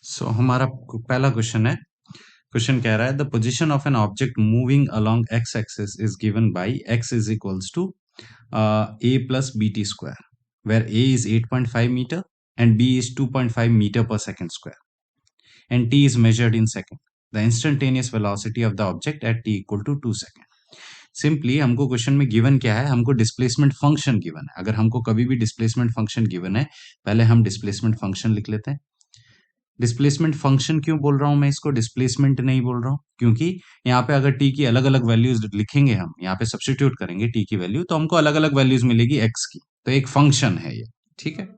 हमारा पहला क्वेश्चन है। क्वेश्चन कह रहा है the position of an object moving along X axis is given by X is equals to a plus bt square where a is 8.5 meter and b is 2.5 meter per second square and t is measured in second. The instantaneous velocity of the object at t equal to 2 second. Simply हमको question में given क्या है, हमको displacement function given है। अगर हमको कभी भी डिस्प्लेसमेंट फंक्शन गिवन है, पहले हम डिस्प्लेसमेंट फंक्शन लिख लेते हैं। डिस्प्लेसमेंट फंक्शन क्यों बोल रहा हूं मैं, इसको डिस्प्लेसमेंट नहीं बोल रहा हूं क्योंकि यहाँ पे अगर टी की अलग अलग वैल्यूज लिखेंगे, हम यहाँ पे सब्स्टिट्यूट करेंगे टी की वैल्यू, तो हमको अलग अलग वैल्यूज मिलेगी एक्स की। तो एक फंक्शन है ये, ठीक है।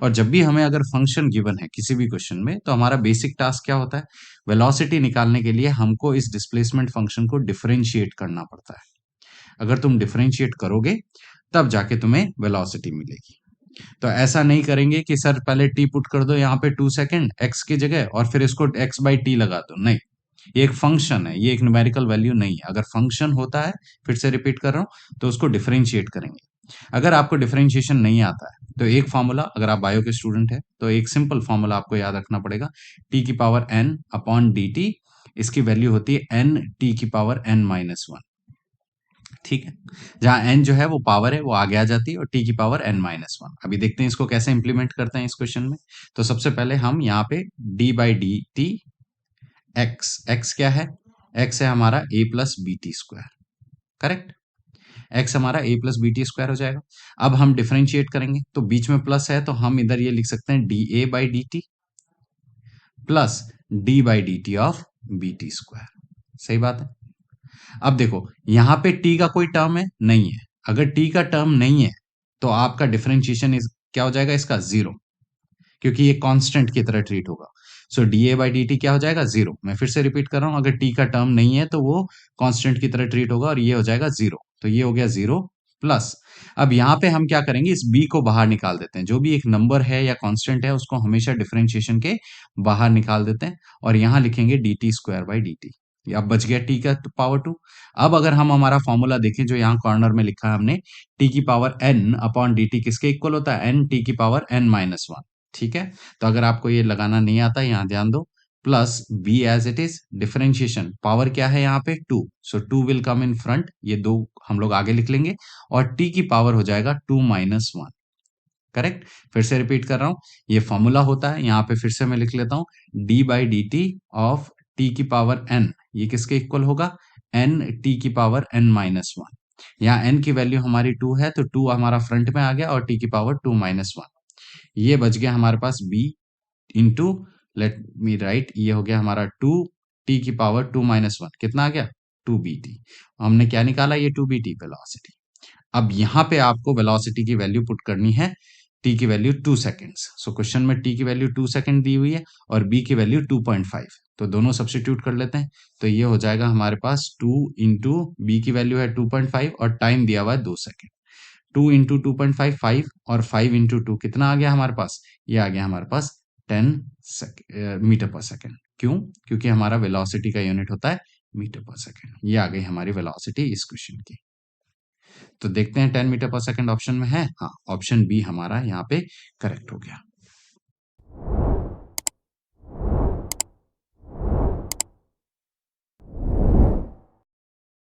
और जब भी हमें अगर फंक्शन गिवन है किसी भी क्वेश्चन में, तो हमारा बेसिक टास्क क्या होता है, वेलोसिटी निकालने के लिए हमको इस डिस्प्लेसमेंट फंक्शन को डिफरेंशिएट करना पड़ता है। अगर तुम डिफरेंशिएट करोगे तब जाके तुम्हें वेलोसिटी मिलेगी। तो ऐसा नहीं करेंगे कि सर पहले टी पुट कर दो यहाँ पे 2 सेकेंड एक्स की जगह और फिर इसको एक्स बाई टी लगा दो, नहीं। ये एक फंक्शन है, ये एक न्यूमेरिकल वैल्यू नहीं है। अगर फंक्शन होता है, फिर से रिपीट कर रहा हूं, तो उसको डिफरेंशिएट करेंगे। अगर आपको डिफरेंशिएशन नहीं आता है तो एक फॉर्मूला, अगर आप बायो के स्टूडेंट है तो एक सिंपल फॉर्मूला आपको याद रखना पड़ेगा, टी की power N upon D T. इसकी वैल्यू होती है एन टी की पावर एन माइनस वन, ठीक है। जहां एन जो है वो पावर है, वो आगे आ जाती है, और टी की पावर एन माइनस वन। अभी देखते हैं इसको कैसे इंप्लीमेंट करते हैं इस क्वेश्चन में। तो सबसे पहले हम यहाँ पे D by D T X, X क्या है, एक्स है हमारा A plus B T square, correct. X हमारा A plus B T square हो जाएगा। अब हम डिफरेंशिएट करेंगे, तो बीच में प्लस है तो हम इधर ये लिख सकते हैं D A by D T plus D by D T of B T square. सही बात है। अब देखो यहां पे t का कोई टर्म है नहीं है। अगर t का टर्म नहीं है तो आपका डिफरेंशिएशन क्या हो जाएगा, इसका जीरो, क्योंकि ये कांस्टेंट की तरह ट्रीट होगा। So D A by D T क्या हो जाएगा, जीरो। मैं फिर से रिपीट कर रहा हूं, अगर t का टर्म नहीं है तो वो कांस्टेंट की तरह ट्रीट होगा और ये हो जाएगा जीरो। तो ये हो गया जीरो प्लस। अब यहाँ पे हम क्या करेंगे, इस b को बाहर निकाल देते हैं। जो भी एक नंबर है या कांस्टेंट है उसको हमेशा डिफरेंशिएशन के बाहर निकाल देते हैं, और यहाँ लिखेंगे D T square by D T. अब बच गया टी का पावर टू। अब अगर हम हमारा फॉर्मूला देखें जो यहाँ कॉर्नर में लिखा है हमने, टी की power N upon D T किसके इक्वल होता है, एन टी की पावर एन माइनस वन, ठीक है। तो अगर आपको ये लगाना नहीं आता, यहाँ ध्यान दो, plus B as it is, differentiation power क्या है यहाँ पे two, so two will come in front, ये दो हम लोग आगे लिख लेंगे, और टी की पावर हो जाएगा टू माइनस वन, करेक्ट। फिर से रिपीट कर रहा हूं, ये फॉर्मूला होता है, यहाँ पे फिर से मैं लिख लेता हूं D by D T of T की पावर एन, ये किसके इक्वल होगा, एन टी की पावर एन माइनस वन। यहाँ एन की वैल्यू हमारी टू है तो टू हमारा फ्रंट में आ गया, और टी की पावर टू माइनस वन। ये बच गया हमारे पास B into, let me write, ये हो गया हमारा टू टी की पावर टू माइनस वन, कितना आ गया, टू बी टी। हमने क्या निकाला, ये टू बी टी वेलोसिटी। अब यहाँ पे आपको वेलोसिटी की वैल्यू पुट करनी है, टी की वैल्यू 2 सेकेंड्स। सो क्वेश्चन में टी की वैल्यू 2 सेकेंड दी हुई है और बी की वैल्यू 2.5, तो दोनों सब्स्टिट्यूट कर लेते हैं। तो ये हो जाएगा हमारे पास 2 इंटू बी की वैल्यू है 2.5 और टाइम दिया हुआ है 2 सेकेंड। 2 इंटू 2.5 5, और 5 इंटू 2 कितना आ गया हमारे पास, ये आ गया हमारे पास 10 मीटर पर सेकेंड। क्यों, क्योंकि हमारा वेलोसिटी का यूनिट होता है मीटर पर सेकेंड। ये आ गई हमारी वेलोसिटी इस क्वेश्चन की। तो देखते हैं 10 मीटर पर सेकंड ऑप्शन में है, हाँ, ऑप्शन बी हमारा यहाँ पे करेक्ट हो गया।